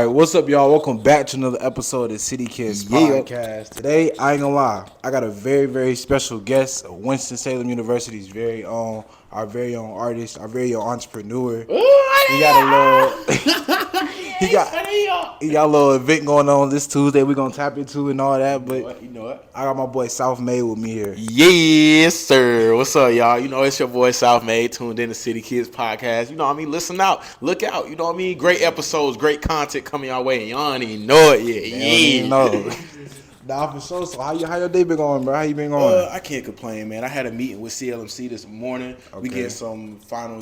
All right, what's up, y'all? Welcome back to another episode of the City Kids Podcast. Today, I ain't gonna lie, I got a very, very special guest, Winston-Salem University's very own, our very own artist, our very own entrepreneur. He got a little, he got a little event going on this Tuesday. We're gonna tap into and all that. But You know what? I got my boy SOUTHMAD with me here. Yes, sir. What's up, y'all? You know, it's your boy SOUTHMAD, tuned in to City Kids Podcast. You know what I mean? Listen out. Look out. You know what I mean? Great episodes, great content coming our way. And y'all don't even know it yet. Yeah. Know. Nah, for sure. So how your day been going, bro? How you been going? I can't complain, man. I had a meeting with CLMC this morning. Okay. We get some final,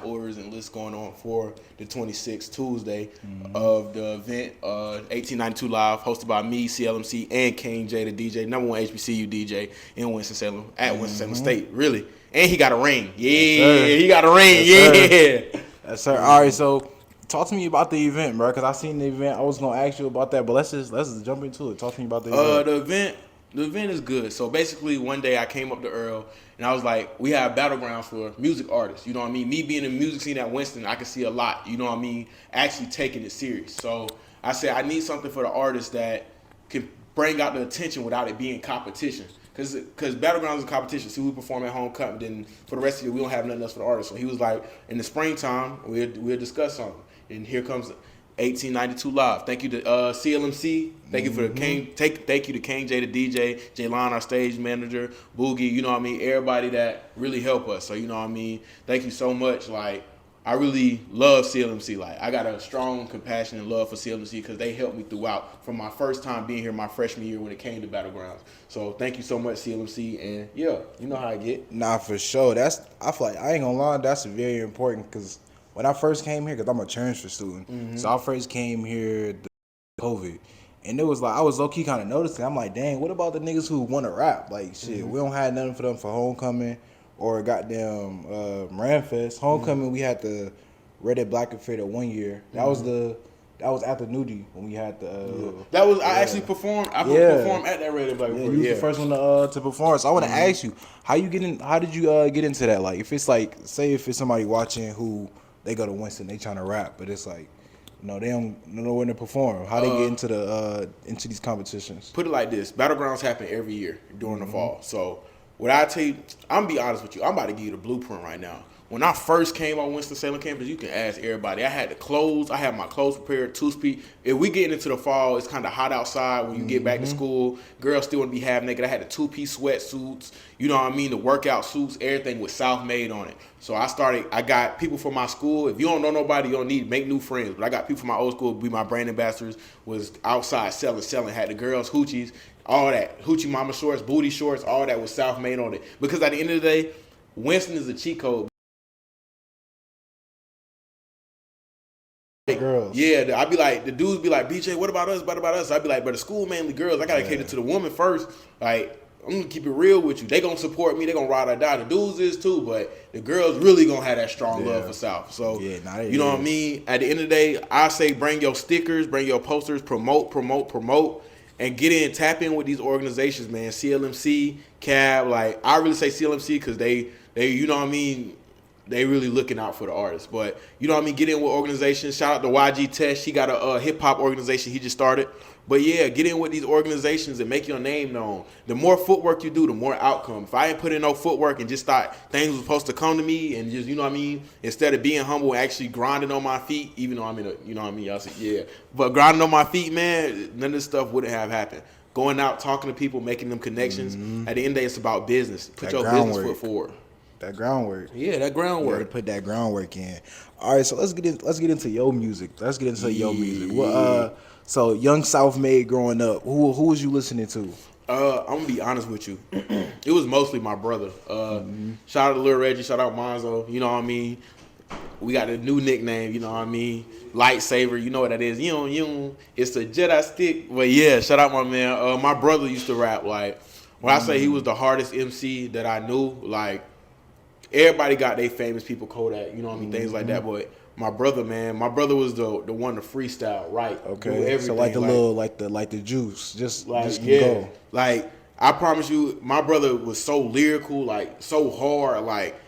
orders and lists going on for the 26th Tuesday of the event, 1892 Live, hosted by me, CLMC, and King J, the DJ, number one HBCU DJ in Winston-Salem, at Winston-Salem State, really. And he got a ring. Yeah, he got a ring. Yes, sir. All right, so talk to me about the event, bro, because I seen the event. I was gonna ask you about that, but let's just jump into it. Talk to me about the event. The event is good. So basically, one day I came up to Earl and I was like, we have battlegrounds for music artists. You know what I mean? Me being in the music scene at Winston, I can see a lot. You know what I mean? Actually taking it serious. So I said I need something for the artists that can bring out the attention without it being competition. Because battlegrounds is competition. See, we perform at homecoming. Then for the rest of the year, we don't have nothing else for the artists. So he was like, in the springtime, we'll discuss something. And here comes 1892 Live. Thank you to CLMC. Thank you for the King. Thank you to King J, the DJ, Jaylon, our stage manager, Boogie. You know what I mean? Everybody that really help us. So you know what I mean? Thank you so much. Like, I really love CLMC. Like, I got a strong compassion and love for CLMC because they helped me throughout from my first time being here my freshman year when it came to battlegrounds. So thank you so much, CLMC. And yeah, you know how I get. Nah, for sure. I feel like I ain't gonna lie. That's very important because when I first came here, because I'm a transfer student, so I first came here COVID, and it was like I was low key kind of noticing. I'm like, dang, what about the niggas who want to rap? Like, shit, we don't have nothing for them for homecoming or goddamn Ramfest. Homecoming, we had the Red It Black and Fader 1 year. That was after Nudie when we had the. That was I actually performed. I performed at that Red It Black. Yeah, you was the first one to perform. So I want to ask you, how did you get into that? Like, if it's like, say, if it's somebody watching who they go to Winston, they trying to rap, but it's like, they don't know when to perform. How they get into these competitions? Put it like this: battlegrounds happen every year during the fall. So what I tell you, I'm gonna be honest with you. I'm about to give you the blueprint right now. When I first came on Winston-Salem campus, you can ask everybody. I had the clothes. I had my clothes prepared, two-speed. If we get into the fall, it's kind of hot outside when you get back to school. Girls still want to be half naked. I had the two-piece sweatsuits. You know what I mean? The workout suits, everything with SOUTHMAD on it. So I got people from my school. If you don't know nobody, you don't need to make new friends. But I got people from my old school, be my brand ambassadors, was outside selling, had the girls, hoochies, all that. Hoochie mama shorts, booty shorts, all that was SOUTHMAD on it. Because at the end of the day, Winston is a cheat code. Girls. Yeah, I'd be like, the dudes be like, BJ, what about us? What about us? I'd be like, but the school mainly girls. I gotta cater to the woman first. Like, I'm gonna keep it real with you. They gonna support me. They gonna ride or die. The dudes is too, but the girls really gonna have that strong love for South. So, you know what I mean? At the end of the day, I say bring your stickers, bring your posters, promote, and get in, tap in with these organizations, man. CLMC, CAB, like, I really say CLMC because they, you know what I mean? They really looking out for the artists. But, you know what I mean? Get in with organizations. Shout out to YG Tesh. He got a hip-hop organization he just started. But, yeah, get in with these organizations and make your name known. The more footwork you do, the more outcome. If I ain't put in no footwork and just thought things were supposed to come to me and just, you know what I mean, instead of being humble and actually grinding on my feet, even though I'm in a, you know what I mean, y'all say, yeah. But grinding on my feet, man, none of this stuff wouldn't have happened. Going out, talking to people, making them connections. At the end of the day, it's about business. Put your business foot forward. That groundwork. Yeah, that groundwork. You gotta put that groundwork in. All right, so let's get into your music. So young SOUTHMAD growing up, who was you listening to? I'm gonna be honest with you. It was mostly my brother. Shout out to Lil Reggie, shout out Monzo, you know what I mean? We got a new nickname, you know what I mean? Lightsaber, you know what that is. It's a Jedi stick. But yeah, shout out my man. My brother used to rap. Like, when I say he was the hardest MC that I knew, like, everybody got their famous people Kodak, you know what I mean, things like that. But my brother was the one to freestyle, right? Okay, so like the little like the juice, just go. Like, I promise you, my brother was so lyrical, like so hard, like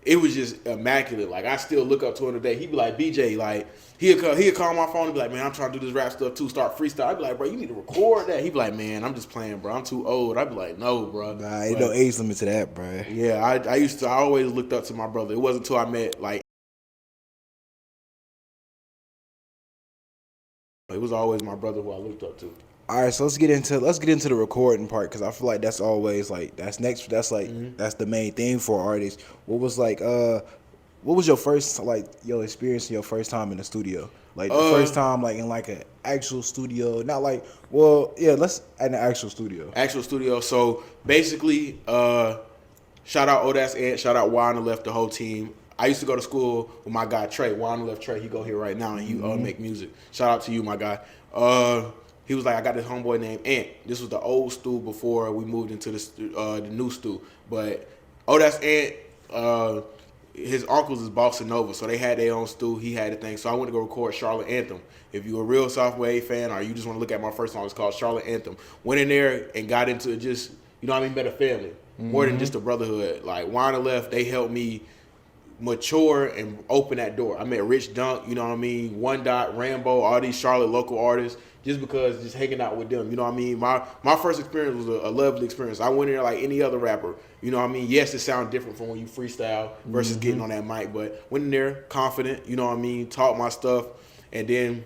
it was just immaculate. Like I still look up to him today. He'd be like, BJ, like he'll call my phone and be like, man, I'm trying to do this rap stuff too. Start freestyle. I'd be like, bro, you need to record that. He'd be like, man, I'm just playing, bro. I'm too old. I'd be like, no, bro. Nah, ain't no age limit to that, bro. Yeah, I always looked up to my brother. It wasn't until I met like. It was always my brother who I looked up to. All right, so let's get into the recording part because I feel like that's always like that's the main thing for artists. What was your first your experience in your first time in the studio? Like the first time like in like an actual studio, not like let's at an actual studio. Actual studio. So basically, shout out Odas Ant, shout out Y on the Left, the whole team. I used to go to school with my guy Trey. Y on the Left, Trey. He go here right now and he make music. Shout out to you, my guy. He was like, I got this homeboy named Ant. This was the old stool before we moved into the new stool. But Odas Ant, his uncles is Bossa Nova, so they had their own stool. He had a thing. So I went to go record Charlotte Anthem. If you're a real SOUTHMAD3 fan or you just want to look at my first song, it's called Charlotte Anthem. Went in there and got into just, you know what I mean, better family. More than just a brotherhood. Like, Y on the Left, they helped me mature and open that door. I met Rich Dunk, you know what I mean, One Dot, Rambo, all these Charlotte local artists, just because just hanging out with them, you know what I mean. My first experience was a lovely experience. I went in there like any other rapper, you know what I mean. Yes, it sounds different from when you freestyle versus getting on that mic, but went in there confident, you know what I mean, taught my stuff, and then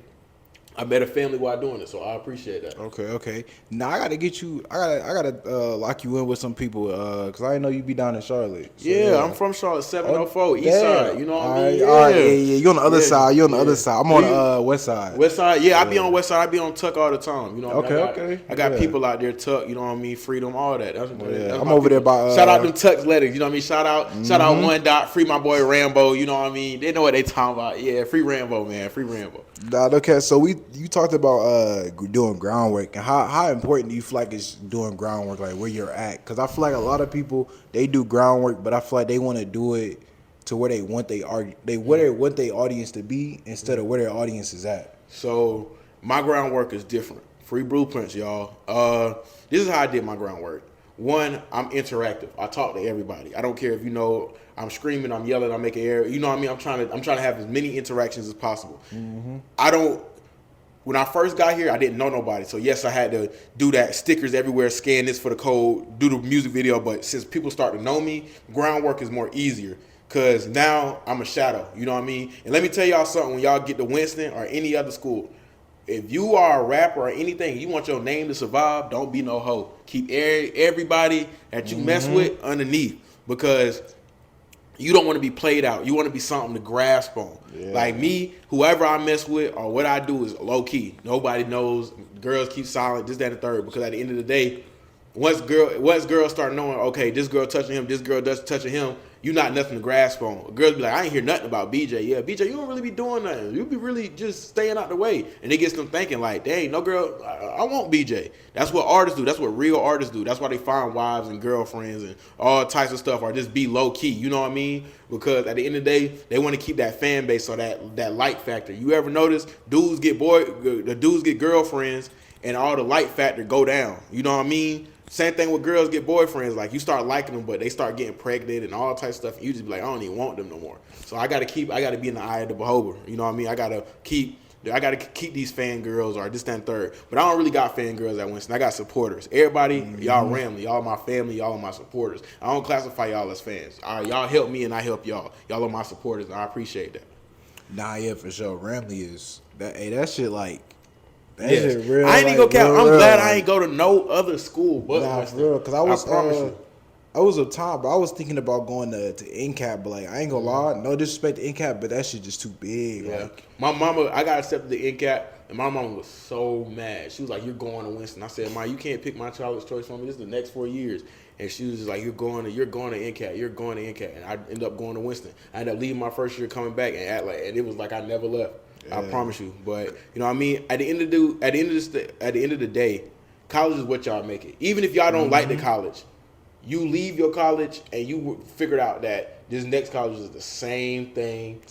I met a family while doing it, so I appreciate that. Okay. Now I gotta get you. I gotta lock you in with some people, cause I didn't know you be down in Charlotte. So, yeah, I'm from Charlotte, 704 East Side. You know what I mean? All right, yeah. You on the other side. You on the other side. I'm on West Side. West Side, yeah. I be on West Side. I be on Tuck all the time. You know. Okay. I got people out there, Tuck. You know what I mean? Freedom, all that. That's I'm over there by. Shout out them Tuck's letters. You know what I mean? Shout out One Dot. Free my boy Rambo. You know what I mean? They know what they talking about. Yeah, free Rambo, man. Free Rambo. Okay, so you talked about doing groundwork and how important do you feel like is doing groundwork, like where you're at? Because I feel like a lot of people, they do groundwork, but I feel like they want to do it to where they want their audience to be instead of where their audience is at. So my groundwork is different. Free blueprints, y'all. This is how I did my groundwork. One, I'm interactive. I talk to everybody. I don't care if I'm screaming, I'm yelling, I'm making air. You know what I mean? I'm trying to have as many interactions as possible. When I first got here, I didn't know nobody. So yes, I had to do that, stickers everywhere, scan this for the code, do the music video. But since people start to know me, groundwork is more easier. Cause now I'm a shadow. You know what I mean? And let me tell y'all something, when y'all get to Winston or any other school, if you are a rapper or anything, you want your name to survive, don't be no hoe. Keep everybody that you mess with underneath, because you don't want to be played out. You want to be something to grasp on. Yeah. Like me, whoever I mess with or what I do is low key. Nobody knows. Girls keep silent, this, that, and the third. Because at the end of the day, once girls start knowing, okay, this girl touching him, this girl does touching him, you not nothing to grasp on. Girls be like, I ain't hear nothing about BJ. Yeah, BJ, you don't really be doing nothing. You be really just staying out the way. And it gets them thinking like, dang, no girl, I want BJ. That's what artists do. That's what real artists do. That's why they find wives and girlfriends and all types of stuff, or just be low key. You know what I mean? Because at the end of the day, they want to keep that fan base or that light factor. You ever notice the dudes get girlfriends and all the light factor go down. You know what I mean? Same thing with girls get boyfriends. Like, you start liking them, but they start getting pregnant and all types of stuff. And you just be like, I don't even want them no more. So I gotta be in the eye of the beholder. You know what I mean? I gotta keep these fangirls or this, that, and third. But I don't really got fangirls at Winston. I got supporters. Everybody, y'all Ramley, y'all my family, y'all are my supporters. I don't classify y'all as fans. All right, y'all help me and I help y'all. Y'all are my supporters, and I appreciate that. Nah, yeah, for sure. Ramley is that shit like. Yes. Real, I ain't even gonna count. I'm glad I ain't go to no other school but Winston. Real, because I was a time, but I was thinking about going to NCAP, but like I ain't gonna lie, no disrespect to NCAP, but that shit just too big. Yeah. Like My mama, I got accepted to NCAP, and my mama was so mad. She was like, "You're going to Winston." I said, "Ma, you can't pick my child's choice for me. This is the next 4 years." And she was just like, you're going to NCAP. You're going to NCAP. And I ended up going to Winston. I ended up leaving my first year, coming back, and it was like I never left. Yeah. I promise you. But you know what I mean? At the end of the day, college is what y'all make it. Even if y'all don't like the college, you leave your college and you figured out that this next college is the same thing.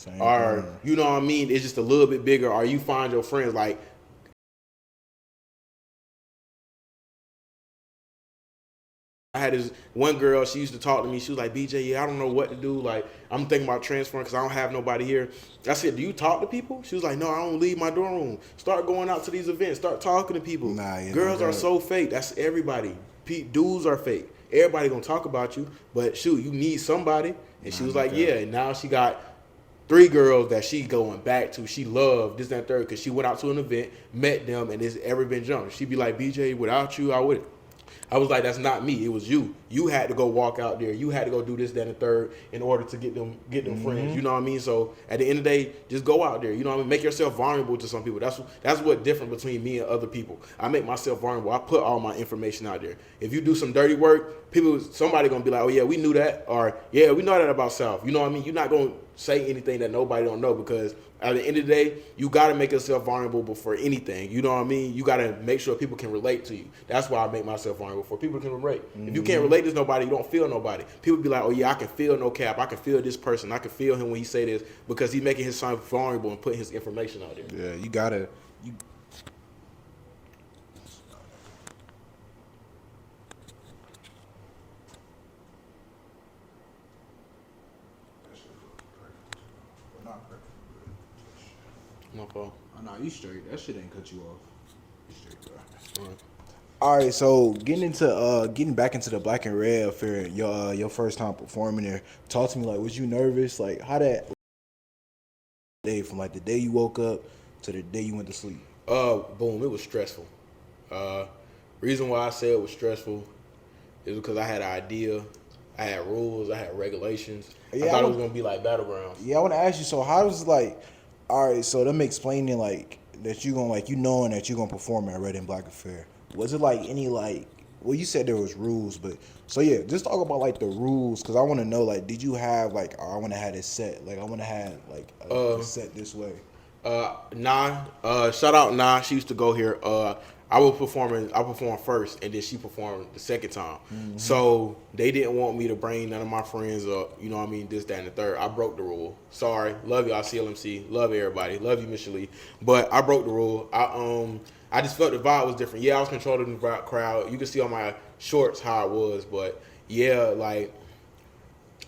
You know what I mean? It's just a little bit bigger, or you find your friends like I had this one girl, she used to talk to me. She was like, BJ, yeah, I don't know what to do. Like, I'm thinking about transferring because I don't have nobody here. I said, do you talk to people? She was like, no, I don't leave my dorm room. Start going out to these events. Start talking to people. Girls are so fake. That's everybody. Dudes are fake. Everybody gonna talk about you, but shoot, you need somebody. And she was like, yeah. And now she got 3 girls that she going back to. She loved this, that, and third because she went out to an event, met them, and it's ever been jumped. She'd be like, BJ, without you, I wouldn't. I was like, that's not me. It was you. You had to go walk out there. You had to go do this, that, and the third in order to get them friends. You know what I mean? So at the end of the day, just go out there. You know what I mean? Make yourself vulnerable to some people. That's what different between me and other people. I make myself vulnerable. I put all my information out there. If you do some dirty work, somebody gonna be like, oh yeah, we knew that, or yeah, we know that about South. You know what I mean? You're not gonna say anything that nobody don't know because at the end of the day, you got to make yourself vulnerable for anything. You know what I mean? You got to make sure people can relate to you. That's why I make myself vulnerable, for people can relate. If you can't relate to nobody, you don't feel nobody. People be like, oh yeah, I can feel no cap. I can feel this person. I can feel him when he say this because he's making himself vulnerable and putting his information out there. Yeah, you got to. My fault. Oh, no, you straight. That shit ain't cut you off. You straight, bro. All right, so getting back into the Black and Red affair, your first time performing there. Talk to me, like, was you nervous? Like, how that day from like the day you woke up to the day you went to sleep? Boom, it was stressful. Reason why I say it was stressful is because I had an idea, I had rules, I had regulations. Yeah, I thought it was gonna be like Battlegrounds. Yeah, I want to ask you. So how does like, all right, so them explaining like that you gonna like you knowing that you're gonna perform at Red and Black Affair. Was it like any like? Well, you said there was rules, but so yeah, just talk about like the rules because I want to know like, did you have like, oh, I want to have this set, like I want to have like a set this way. Nah, shout out Nah. She used to go here. I performed first, and then she performed the second time. Mm-hmm. So they didn't want me to bring none of my friends up. You know what I mean? This, that, and the third. I broke the rule. Sorry, love y'all CLMC, love everybody, love you, Miss Lee. But I broke the rule. I just felt the vibe was different. Yeah, I was controlling the crowd. You can see on my shorts how it was, but yeah, like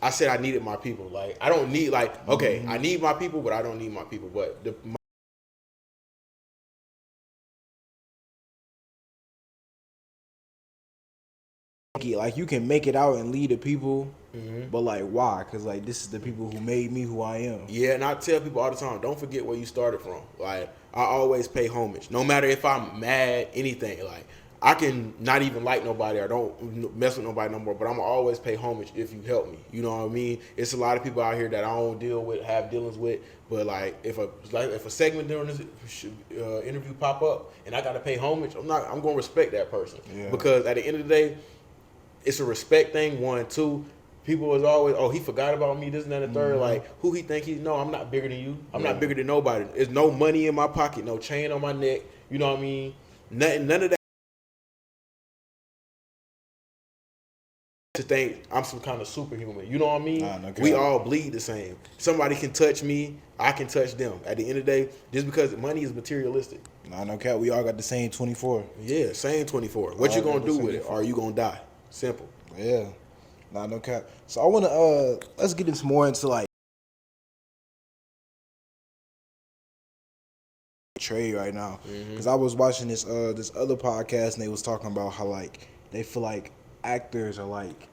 I said, I needed my people. Like I don't need like okay, I need my people, but I don't need my people. But like you can make it out and lead the people, but like why? Because like this is the people who made me who I am. Yeah, and I tell people all the time, don't forget where you started from. Like I always pay homage, no matter if I'm mad, anything. Like I can not even like nobody or don't mess with nobody no more, but I'm always pay homage if you help me. You know what I mean? It's a lot of people out here that I don't deal with, have dealings with, but like if a segment during this interview pop up and I gotta pay homage, I'm gonna respect that person because at the end of the day. It's a respect thing, 1, 2. People is always, oh, he forgot about me, this and that and the third. Like, who he think no, I'm not bigger than you. I'm not bigger than nobody. There's no money in my pocket, no chain on my neck. You know what I mean? None of that. To think I'm some kind of superhuman. You know what I mean? Okay. We all bleed the same. Somebody can touch me, I can touch them. At the end of the day, just because money is materialistic. No cap. We all got the same 24. Yeah, same 24. What you gonna do with it? Or are you gonna die? Simple. Yeah. No cap. So I want to let's get into more into like trade right now because I was watching this other podcast and they was talking about how like they feel like actors are like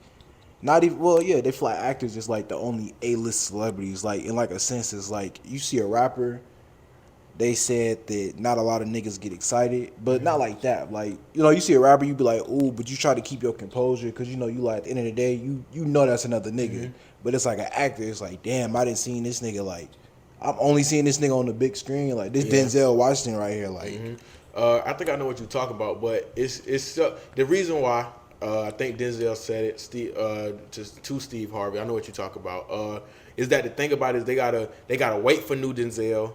not even they feel like actors is like the only A-list celebrities. Like in like a sense, it's like you see a rapper. They said that not a lot of niggas get excited, but not like that. Like, you know, you see a rapper, you be like, ooh, but you try to keep your composure because, you know, you like, at the end of the day, you know that's another nigga. But it's like an actor. It's like, damn, I didn't see this nigga. Like, I'm only seeing this nigga on the big screen. Like, this Denzel Washington right here. Like, I think I know what you're talking about, but it's the reason why I think Denzel said it to Steve Harvey. I know what you talk about. Is that the thing about it is they gotta wait for new Denzel.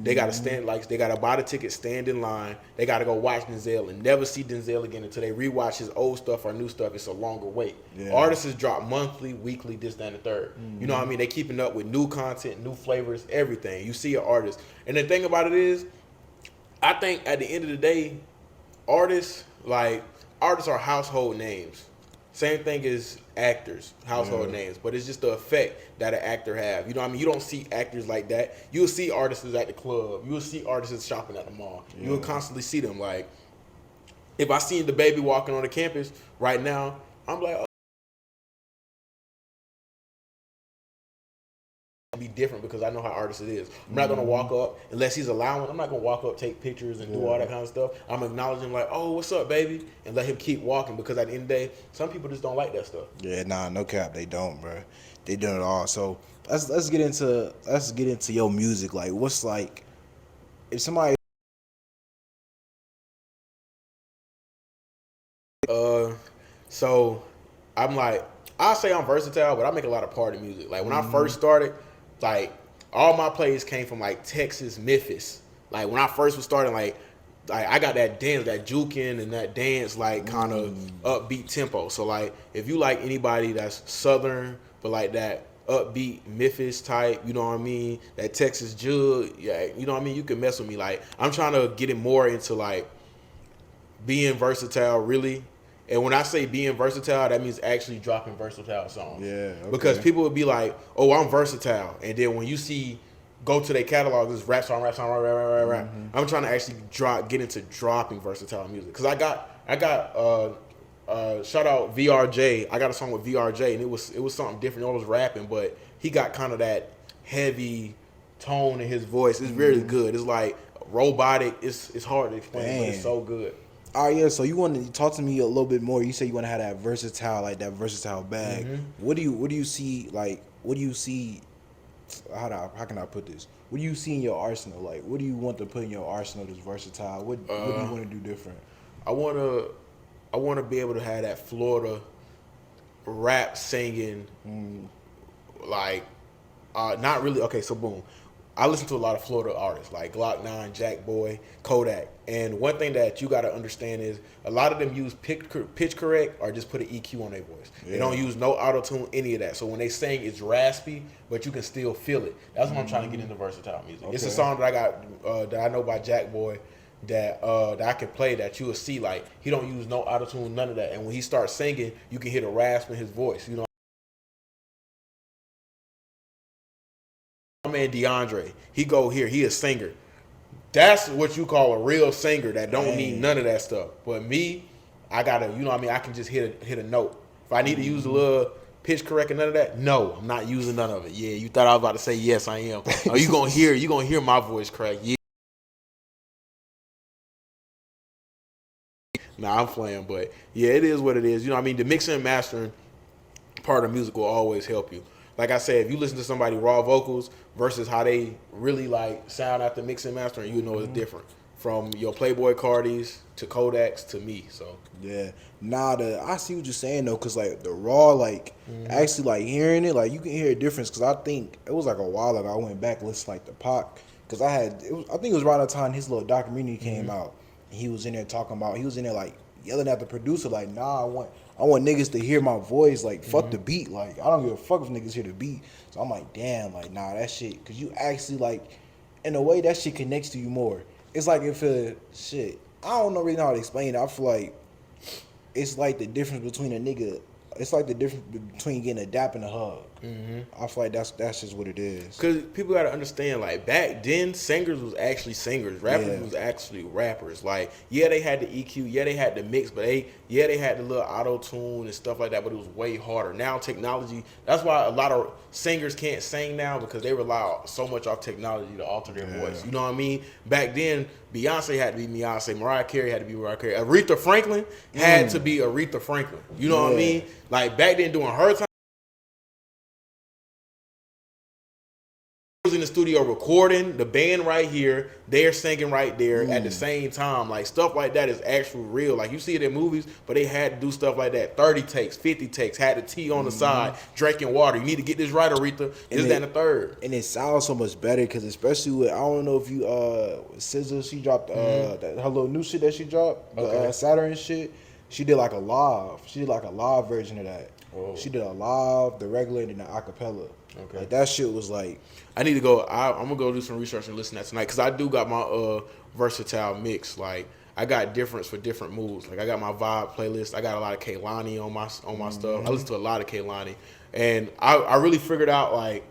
They gotta stand they gotta buy the ticket, stand in line. They gotta go watch Denzel and never see Denzel again until they rewatch his old stuff or new stuff. It's a longer wait. Yeah. Artists drop monthly, weekly, this, that, and the third. You know what I mean? They keeping up with new content, new flavors, everything. You see an artist, and the thing about it is, I think at the end of the day, artists are household names. Same thing as actors, household names, but it's just the effect that an actor have. You know what I mean? You don't see actors like that. You'll see artists at the club. You'll see artists shopping at the mall. You'll constantly see them. Like, if I seen the baby walking on the campus right now, I'm like, oh, be different because I know how artist it is. I'm not gonna walk up unless he's allowing. I'm not gonna walk up, take pictures, and do all that kind of stuff. I'm acknowledging like, oh, what's up, baby, and let him keep walking because at the end of the day, some people just don't like that stuff. Yeah, nah, no cap, they don't, bro. They doing it all. So let's get into your music. Like, what's like if somebody So I'm like, I say I'm versatile, but I make a lot of party music. Like when I first started, like all my plays came from like Texas, Memphis. Like when I first was starting, like I got that dance, that juking and that dance, like kind of upbeat tempo. So like if you like anybody that's Southern, but like that upbeat Memphis type, you know what I mean? That Texas jug, yeah, you know what I mean? You can mess with me. Like I'm trying to get it more into like being versatile, really. And when I say being versatile, that means actually dropping versatile songs. Yeah, okay. Because people would be like, "Oh, I'm versatile," and then when you see, go to their catalog, it's rap song, rap. I'm trying to actually get into dropping versatile music because I got shout out VRJ. I got a song with VRJ, and it was something different. I was rapping, but he got kind of that heavy tone in his voice. It's really good. It's like robotic. It's hard to explain, but it's so good. All right, yeah. So you want to talk to me a little bit more? You say you want to have that versatile, like that versatile bag. What do you see? Like, what do you see? How can I put this? What do you see in your arsenal? Like, what do you want to put in your arsenal that's versatile? What do you want to do different? I wanna be able to have that Florida rap singing, like, not really. Okay, so boom. I listen to a lot of Florida artists like Glock 9, Jack Boy, Kodak. And one thing that you got to understand is a lot of them use pitch correct or just put an EQ on their voice. Yeah. They don't use no auto-tune, any of that. So when they sing, it's raspy, but you can still feel it. That's what I'm trying to get into versatile music. Okay. It's a song that I got that I know by Jack Boy that I can play that you will see. Like, he don't use no auto-tune, none of that. And when he starts singing, you can hear the rasp in his voice. You know, my man DeAndre, he a singer. That's what you call a real singer that don't need none of that stuff. But me, I gotta, you know what I mean? I can just hit a note. If I need to use a little pitch correct and none of that, no, I'm not using none of it. Yeah, you thought I was about to say yes, I am. Oh, you gonna hear my voice crack. Yeah. Nah, I'm playing, but yeah, it is what it is. You know what I mean? The mixing and mastering part of music will always help you. Like I said, if you listen to somebody raw vocals versus how they really like sound after mixing and mastering, you know it's different. From your Playboy Cardis to Kodaks to me. So yeah, I see what you're saying though, cause like the raw, like actually like hearing it, like you can hear a difference. Cause I think it was like a while ago I went back and listened to like the Pac, cause I think it was around the time his little documentary came out, and he was in there like yelling at the producer like, nah, I want niggas to hear my voice, like, fuck the beat. Like, I don't give a fuck if niggas hear the beat. So I'm like, damn, like, nah, that shit. Because you actually, like, in a way, that shit connects to you more. It's like if shit. I don't know really know how to explain it. I feel like it's like the difference between a nigga. It's like the difference between getting a dap and a hug. I feel like that's just what it is. Because people got to understand, like, back then, singers was actually singers. Rappers was actually rappers. Like, yeah, they had the EQ. Yeah, they had the mix. But they had the little auto-tune and stuff like that. But it was way harder. Now, technology, that's why a lot of singers can't sing now because they rely so much off technology to alter their voice. You know what I mean? Back then, Beyonce had to be Beyonce. Mariah Carey had to be Mariah Carey. Aretha Franklin had to be Aretha Franklin. You know what I mean? Like, back then, during her time, was in the studio recording the band right here, they're singing right there at the same time. Like, stuff like that is actually real. Like, you see it in movies, but they had to do stuff like that. 30 takes, 50 takes, had the tea on the side, drinking water. You need to get this right, Aretha. This, that, and the third. And it sounds so much better because especially with, I don't know if you, SZA, she dropped her little new shit that she dropped, the Saturn shit. She did like a live. She did like a live version of that. Whoa. She did a live, the regular, and the acapella. Okay. Like, that shit was like, I need to go. I'm gonna go do some research and listen to that tonight because I do got my versatile mix. Like, I got difference for different moods. Like I got my vibe playlist. I got a lot of Kehlani on my stuff. I listen to a lot of Kehlani, and I really figured out like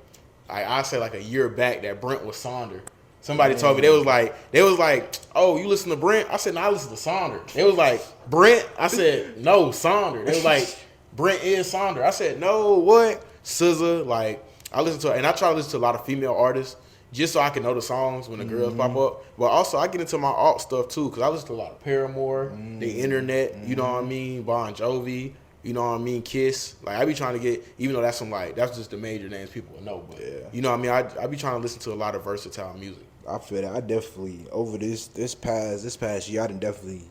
I say like a year back that Brent was Sonder. Somebody told me they was like, oh, you listen to Brent? I said, no, I listen to Sonder. They was like, Brent? I said, no, Sonder. They was like, Brent is Sonder. I said, no, what? SZA, like I listen to, and I try to listen to a lot of female artists just so I can know the songs when the girls pop up. But also I get into my alt stuff too, because I listen to a lot of Paramore, the internet, you know what I mean, Bon Jovi, you know what I mean, Kiss. Like I be trying to get, even though that's that's just the major names people will know, but you know what I mean, I be trying to listen to a lot of versatile music. I feel that. I definitely over this past year, I done definitely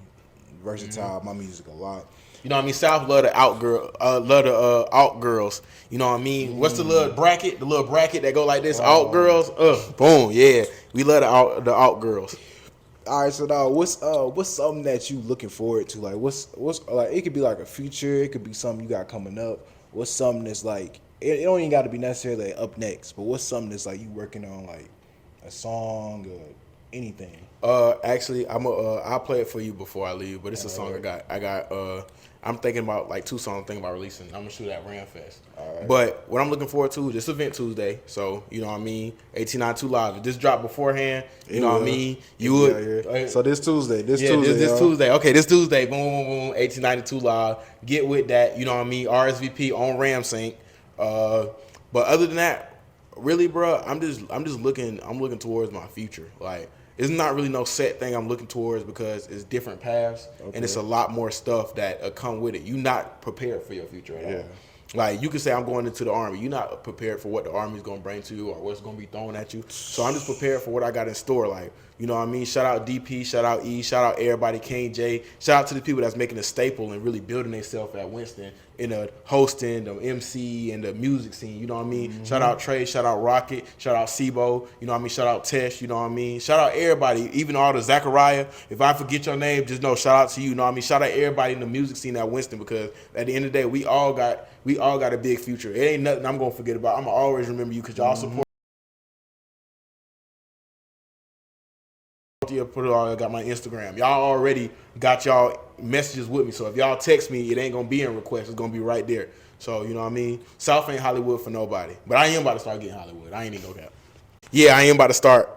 versatile my music a lot. You know what I mean? South love the alt girls. You know what I mean? What's the little bracket? The little bracket that go like this, alt girls. Boom, yeah. We love the alt girls. All right, so now what's something that you looking forward to? Like what's like it could be like a future, it could be something you got coming up. What's something that's like it don't even got to be necessarily like up next, but what's something that's like you working on, like a song or anything? Actually, I'll play it for you before I leave, but it's a song I got. I'm thinking about like 2 songs I'm thinking about releasing. I'm gonna shoot at Ramfest. Right. But what I'm looking forward to, this event Tuesday. So, you know what I mean? 1892 Live. If this dropped beforehand, you know what I mean? You would. So this Tuesday. This Tuesday. Okay, this Tuesday. Boom, boom, boom. 1892 Live. Get with that. You know what I mean? RSVP on RamSync. But other than that, really, bro, I'm just looking. I'm looking towards my future. Like, it's not really no set thing I'm looking towards because it's different paths and it's a lot more stuff that come with it. You're not prepared for your future at all. Like, you can say I'm going into the Army. You're not prepared for what the Army is going to bring to you or what's going to be thrown at you. So I'm just prepared for what I got in store. Like, you know what I mean? Shout out DP, shout out E, shout out everybody, King J. Shout out to the people that's making a staple and really building themselves at Winston in the hosting, the MC, and the music scene. You know what I mean? Shout out Trey, shout out Rocket, shout out Sibo. You know what I mean? Shout out Tesh, you know what I mean? Shout out everybody, even all the Zachariah. If I forget your name, just know shout out to you. You know what I mean? Shout out everybody in the music scene at Winston, because at the end of the day, we all got a big future. It ain't nothing I'm going to forget about. I'm going to always remember you because y'all support. Put it all. I got my Instagram. Y'all already got y'all messages with me. So if y'all text me, it ain't gonna be in request. It's gonna be right there. So you know what I mean. South ain't Hollywood for nobody. But I am about to start getting Hollywood. I ain't even know that. Yeah, I am about to start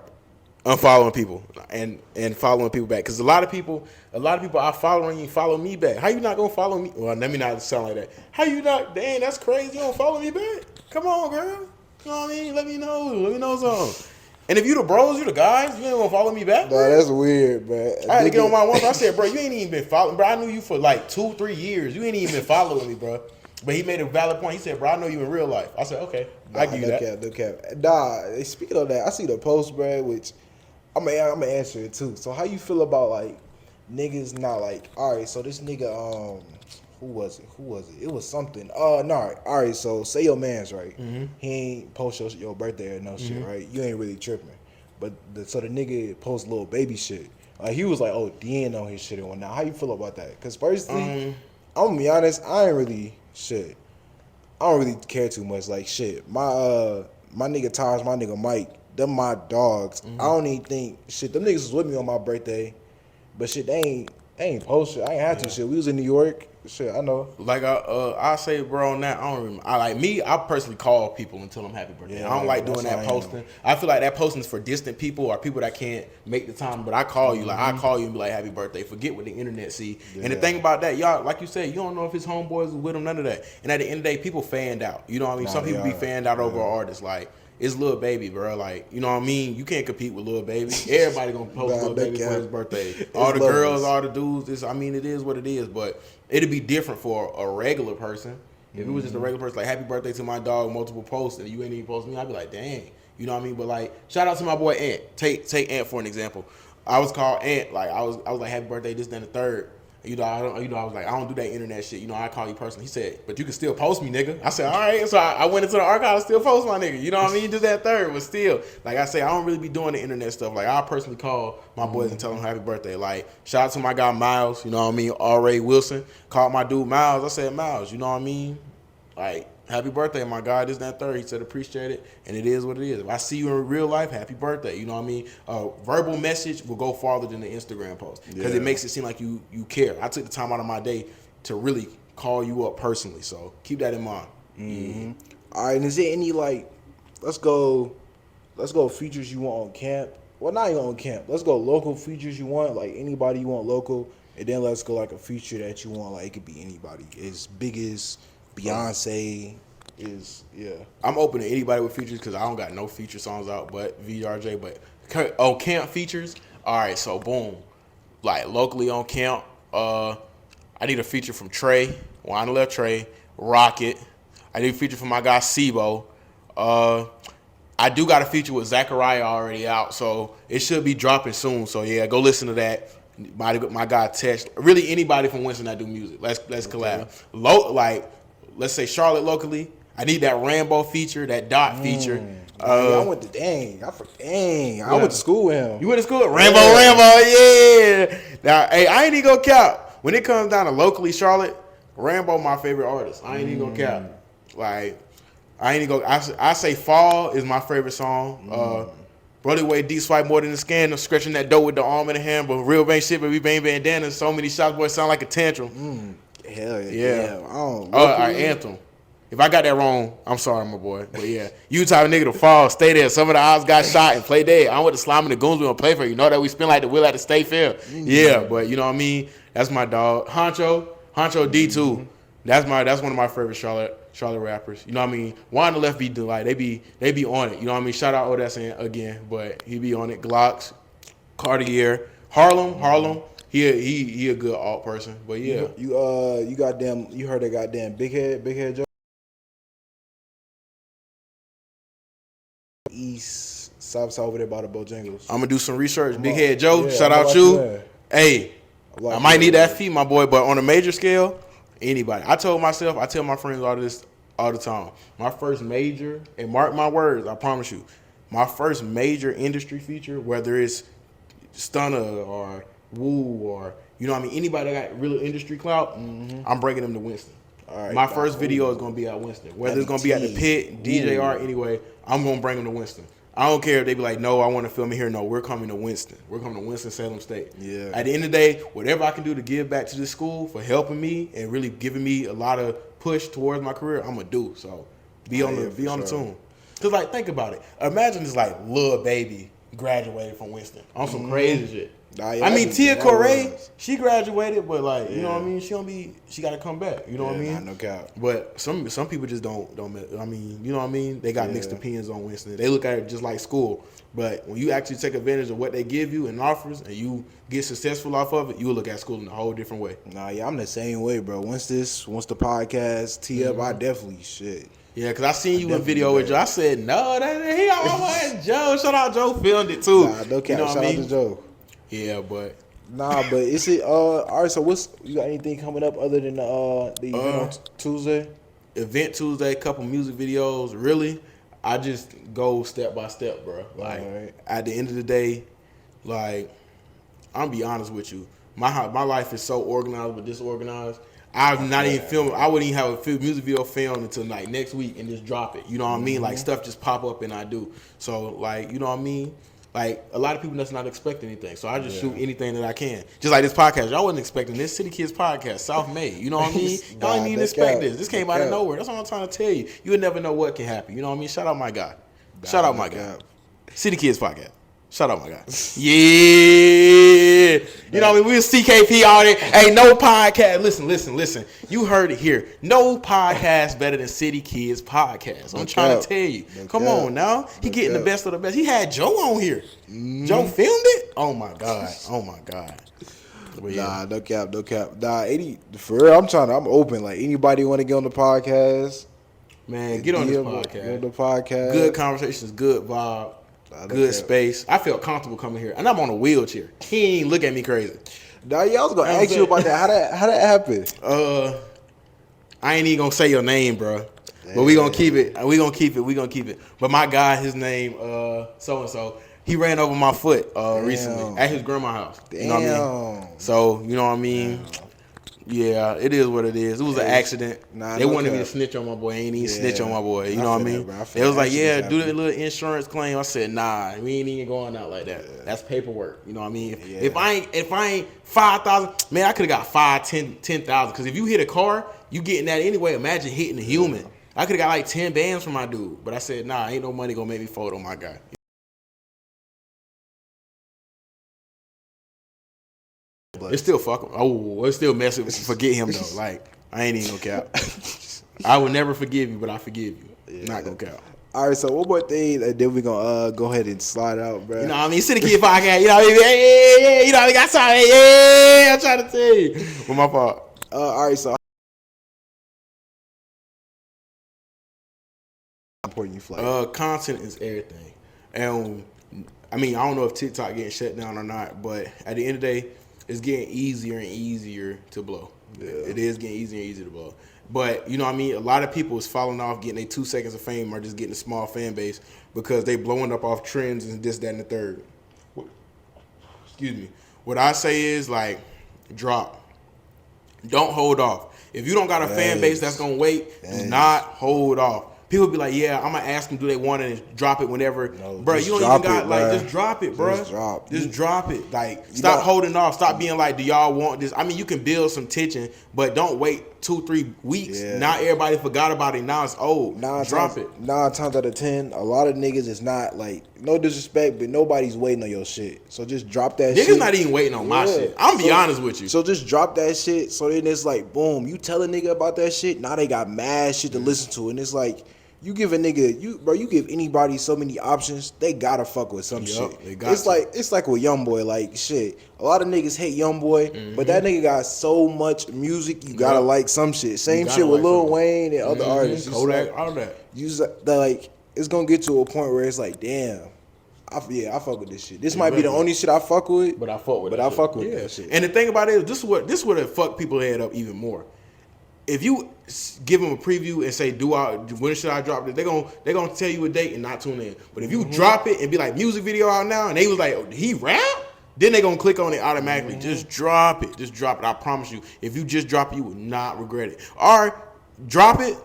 unfollowing people and following people back. Cause a lot of people are following you, follow me back. How you not gonna follow me? Well, let me not sound like that. How you not? Dang, that's crazy. You don't follow me back? Come on, girl. You know what I mean? Let me know something. And if you the bros, you the guys, you ain't gonna follow me back, bro? Nah, that's weird, man. I had to get on my one. I said, bro, you ain't even been following, bro. I knew you for like 2-3 years. You ain't even been following me, bro. But he made a valid point. He said, bro, I know you in real life. I said, okay, I give you that. No cap. Nah, speaking of that, I see the post, bro, which I'm gonna answer it too. So how you feel about like niggas not like, all right, so this nigga, who was it? It was something. No. All right, so say your man's right. He ain't post your birthday or no shit, right? You ain't really tripping. But so the nigga post little baby shit. Like he was like, oh, DN on his shit and whatnot. How you feel about that? Because personally, I'm gonna be honest, I don't really care too much. Like shit, my nigga Taj, my nigga Mike, them my dogs. I don't even think shit. Them niggas was with me on my birthday, but shit, they ain't post shit. I ain't had to shit. We was in New York. Shit, I know. Like I say, bro, on that, I don't remember. I personally call people and tell them happy birthday. I don't like doing that posting. I feel like that posting is for distant people or people that can't make the time. But I call you, I call you and be like, happy birthday. Forget what the internet see. Yeah. And the thing about that, y'all, like you said, you don't know if his homeboys is with him, none of that. And at the end of the day, people fanned out. You know what I mean? Some people be fanned out over artists. Like, it's Lil Baby, bro. Like, you know what I mean? You can't compete with Lil Baby. Everybody gonna post Lil Baby for his birthday. All the girls, all the dudes. It is what it is. But it'd be different for a regular person. If it was just a regular person, like, happy birthday to my dog, multiple posts, and you ain't even post me, I'd be like, dang. You know what I mean? But, like, shout out to my boy Ant. Take Ant for an example. I was called Ant. Like, I was like, happy birthday, this, then the third. I was like, I don't do that internet shit. You know, I call you personally. He said, but you can still post me, nigga. I said, all right. So I went into the archive and still post my nigga. You know what I mean? Just that third, but still, like I say, I don't really be doing the internet stuff. Like, I personally call my boys and tell them happy birthday. Like, shout out to my guy Miles. You know what I mean? R.A. Wilson. Called my dude Miles. I said, Miles, you know what I mean? Like, happy birthday, my God, this, that, third. He said appreciate it, and it is what it is. If I see you in real life, happy birthday. You know what I mean? Verbal message will go farther than the Instagram post because it makes it seem like you care. I took the time out of my day to really call you up personally, so keep that in mind. Mm-hmm. All right, and is there any let's go features you want on camp? Well, not even on camp. Let's go local features you want, like anybody you want local, and then let's go like a feature that you want, like it could be anybody. As big as Beyonce is, yeah. I'm open to anybody with features because I don't got no feature songs out but VRJ. But camp features, all right, so boom. Like locally on camp, I need a feature from Trey, Wine Left Trey, Rocket. I need a feature from my guy Sibo. I do got a feature with Zachariah already out, so it should be dropping soon. So yeah, go listen to that. My guy Tesh. Really anybody from Winston that do music. Let's collab. Let's say Charlotte locally. I need that Rambo feature, that Dot feature. I went to I went to school with him. You went to school with Rambo, yeah. Now, hey, I ain't even gonna cap. When it comes down to locally Charlotte, Rambo my favorite artist. I ain't even gonna cap. Like, I ain't even gonna. I say Fall is my favorite song. Brother Way deep swipe more than the scandal, scratching that dough with the arm in the hand, but real bang shit, but we bang bandanas. So many shots, boys sound like a tantrum. Hell yeah. Anthem. If I got that wrong, I'm sorry, my boy. But yeah, you type of nigga to fall, stay there. Some of the odds got shot and play dead. I went to Slime and the Goons, we gonna play for you. Know that we spin like the wheel at the state fair. Yeah, but you know what I mean? That's my dog. Honcho D2. That's one of my favorite Charlotte rappers. You know what I mean? Wanda Left be like they be on it. You know what I mean? Shout out Odessa again, but he be on it. Glocks, Cartier, Harlem. He a good alt person. But yeah. You heard that goddamn big head Joe? East South over there by the Bojangles. I'm gonna do some research. Big Head Joe, shout out you. Hey, I might need that feat, my boy, but on a major scale, anybody. I tell my friends all the time. My first major, and mark my words, I promise you, my first major industry feature, whether it's Stunner or Woo or you know what I mean, anybody that got real industry clout, I'm bringing them to Winston. All right, my first video is gonna be at Winston. Whether it's gonna be at the Pit, DJR, anyway, I'm gonna bring them to Winston. I don't care if they be like, no, I want to film it here. No, we're coming to Winston. We're coming to Winston-Salem State. Yeah. At the end of the day, whatever I can do to give back to this school for helping me and really giving me a lot of push towards my career, I'm gonna do. So be on the tune. Cause like think about it. Imagine this like little baby graduated from Winston on some crazy shit. I mean, Tia Correa, she graduated, but like, you know what I mean? She got to come back. You know what I mean? No cap. But some people just don't. I mean, you know what I mean? They got mixed opinions on Winston. They look at it just like school. But when you actually take advantage of what they give you and offers, and you get successful off of it, you will look at school in a whole different way. I'm the same way, bro. Once the podcast tee up, I definitely shit. Yeah, because I seen you in video with Joe. I said, no, he almost Joe. Shout out Joe, filmed it too. No cap. You know shout out to Joe. Yeah, but but is it all right? So you got anything coming up other than the event on Tuesday? Event Tuesday, couple music videos. Really, I just go step by step, bro. Like at the end of the day, like I'm gonna be honest with you, my life is so organized but disorganized. I'm not even filming. I wouldn't even have a music video filmed until like next week and just drop it. You know what I mean? Like stuff just pop up and I do. So like, you know what I mean? Like, a lot of people that's not expecting anything. So I just shoot anything that I can. Just like this podcast. Y'all wasn't expecting this. City Kids podcast, South-Made. You know what I mean? Y'all didn't even expect this. This came out of nowhere. That's what I'm trying to tell you. You would never know what can happen. You know what I mean? Shout out my guy. Shout out my guy. City Kids podcast. Shout out my guy. Yeah. You know what I mean? We was CKP all there. Hey, no podcast. Listen. You heard it here. No podcast better than City Kids podcast. I'm trying to tell you. Come on now. He getting the best of the best. He had Joe on here. Joe filmed it? Oh my God. Nah, no cap. Nah, for real, I'm open. Like, anybody want to get on the podcast? Man, get on this podcast. Get on the podcast. Good conversations, good vibe. Good space. I felt comfortable coming here, and I'm on a wheelchair. He ain't look at me crazy. Nah, I was gonna ask you about that. How that happened? I ain't even gonna say your name, bro. But we gonna keep it. We gonna keep it. But my guy, his name so and so. He ran over my foot recently at his grandma's house. You know what I mean? So you know what I mean. Yeah, it is what it is. It was an accident. Nah, They no wanted me to cap. snitch on my boy. I ain't even snitch on my boy. You I know what I feel mean? that, bro. I feel They was that. like, yeah, Accidents do that happen. little insurance claim. I said, nah, we ain't even going out like that. Yeah. That's paperwork. You know what I mean? Yeah. If I ain't 5,000, man, I could have got 5, 10,000. Because if you hit a car, you getting that anyway. Imagine hitting a human. I could have got like 10 bands from my dude. But I said, nah, ain't no money gonna make me fold on my guy. But It's still fuck him. Oh, it's still messing. Forget him though. Like I ain't even gonna cap. I would never forgive you, but I forgive you. Yeah. Not gonna cap. all right, so one more thing, and then we gonna go ahead and slide out, bro. You know what I mean? City Kid Podcast. You know what I mean? Yeah. You know what I mean? That's how. Yeah. I'm trying to tell you. But my fault. All right, so important you fly. Content is everything, and I mean I don't know if TikTok getting shut down or not, but at the end of the day, it's getting easier and easier to blow. Yeah. It is getting easier and easier to blow. But you know what I mean? A lot of people is falling off, getting their 2 seconds of fame, or just getting a small fan base because they blowing up off trends and this, that, and the third. Excuse me. What I say is like, drop. Don't hold off. If you don't got a fan base that's gonna wait, do not hold off. People be like, yeah, I'm gonna ask them, do they want it, and drop it whenever. No, bro, you don't even got like, just drop it, bro. Just drop it. Like, stop holding off. Stop being like, do y'all want this? I mean, you can build some tension, but don't wait 2-3 weeks. Yeah. Now everybody forgot about it. Now it's old. Drop it. 9 times out of 10, a lot of niggas is not like, no disrespect, but nobody's waiting on your shit. So just drop that shit. Niggas not even waiting on my shit. I'm gonna be honest with you. So just drop that shit. So then it's like, boom, you tell a nigga about that shit. Now they got mad shit to listen to, and it's like, you give a nigga, you give anybody so many options, they gotta fuck with some shit. It's like with YoungBoy, like shit. A lot of niggas hate YoungBoy, but that nigga got so much music, you gotta like some shit. Same shit with Lil Wayne and other artists. Kodak, all that. Like, it's gonna get to a point where it's like, damn, I fuck with this shit. This might be the only shit I fuck with, but I fuck with. That shit. And the thing about it is, this would have fucked people head up even more. If you give them a preview and say, when should I drop it? They're gonna tell you a date and not tune in. But if you drop it and be like, music video out now, and they was like, oh, he rap? Then they gonna click on it automatically. Just drop it. Just drop it. I promise you. If you just drop it, you will not regret it. Or drop it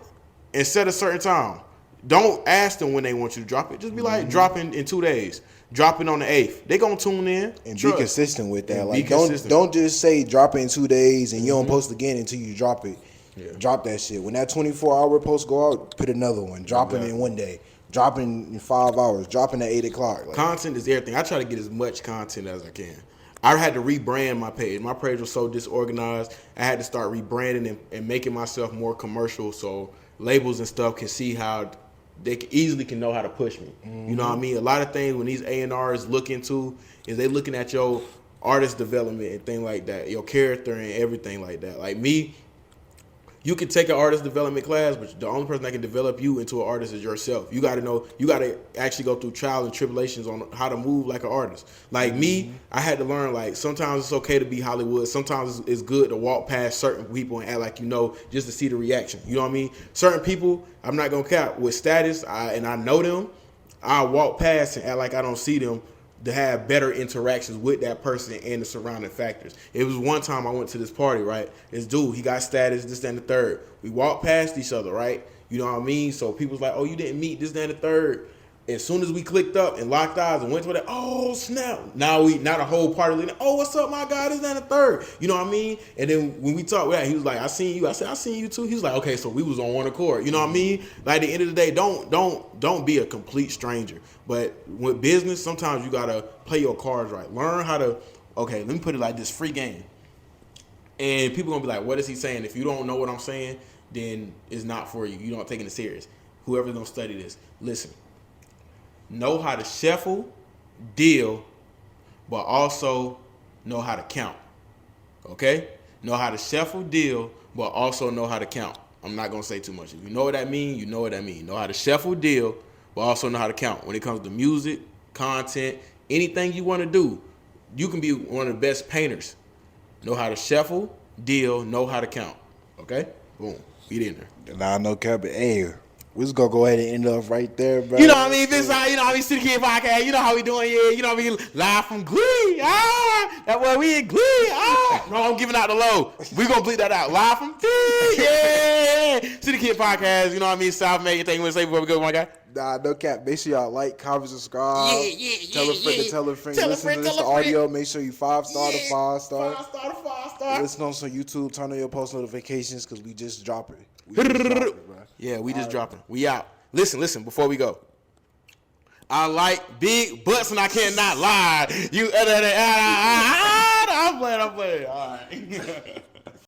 and set a certain time. Don't ask them when they want you to drop it. Just be like, drop in 2 days. Drop it on the 8th. They gonna tune in and be consistent with that. Like, don't just say drop it in 2 days and you don't post again until you drop it. Yeah. Drop that shit. When that 24-hour post go out, put another one. Drop it in 1 day. Drop it in 5 hours. Drop it at 8 o'clock. Like, content is everything. I try to get as much content as I can. I had to rebrand my page. My page was so disorganized. I had to start rebranding and making myself more commercial so labels and stuff can see how they easily can know how to push me. You know what I mean? A lot of things when these A&Rs look into is they looking at your artist development and things like that, your character and everything like that. Like me, you can take an artist development class, but the only person that can develop you into an artist is yourself. You got to actually go through trials and tribulations on how to move like an artist. Like me, I had to learn, like, sometimes it's okay to be Hollywood. Sometimes it's good to walk past certain people and act like you know, just to see the reaction. You know what I mean? Certain people, I'm not going to cap, with status, and I know them, I walk past and act like I don't see them, to have better interactions with that person and the surrounding factors. It was one time I went to this party, right? This dude, he got status, this, that, and the third. We walked past each other, right? You know what I mean? So people's like, oh, you didn't meet this, that, and the third. As soon as we clicked up and locked eyes and went to that, oh, snap. Now the whole party leaning, oh, what's up, my guy, this, that, and the third. You know what I mean? And then when we talked with that, he was like, I seen you. I said, I seen you too. He was like, okay, so we was on one accord. You know what I mean? Like, at the end of the day, don't be a complete stranger. But with business, sometimes you gotta play your cards right. Learn how to, okay, let me put it like this, free game. And people gonna be like, what is he saying? If you don't know what I'm saying, then it's not for you. You don't take it serious. Whoever's gonna study this, listen. Know how to shuffle, deal, but also know how to count. Okay? Know how to shuffle, deal, but also know how to count. I'm not gonna say too much. If you know what that means, you know what that means. Know how to shuffle, deal, but also know how to count. When it comes to music, content, anything you want to do, you can be one of the best painters. Know how to shuffle, deal, know how to count. Okay? Boom. Get in there. Nah, no cap, but hey, We just gonna go ahead and end up right there, bro. You know what I mean? This you know what I mean? City Kid Podcast. You know how we doing? Yeah. You know what I mean? Live from Glee. That way we in Glee. No, I'm giving out the low. We gonna bleep that out. Live from Glee. Yeah. City Kid Podcast. You know what I mean? SOUTHMAD. Anything you want to say before we go, my guy? Nah, no cap. Make sure y'all like, comment, subscribe. Tell a friend to tell a friend. Listen to this audio. Make sure you 5-star to 5-star. 5-star to 5-star. Listen on some YouTube. Turn on your post notifications because we just drop it. Yeah, we just dropping. We out. Listen, before we go. I like big butts and I cannot lie. I'm playing. All right.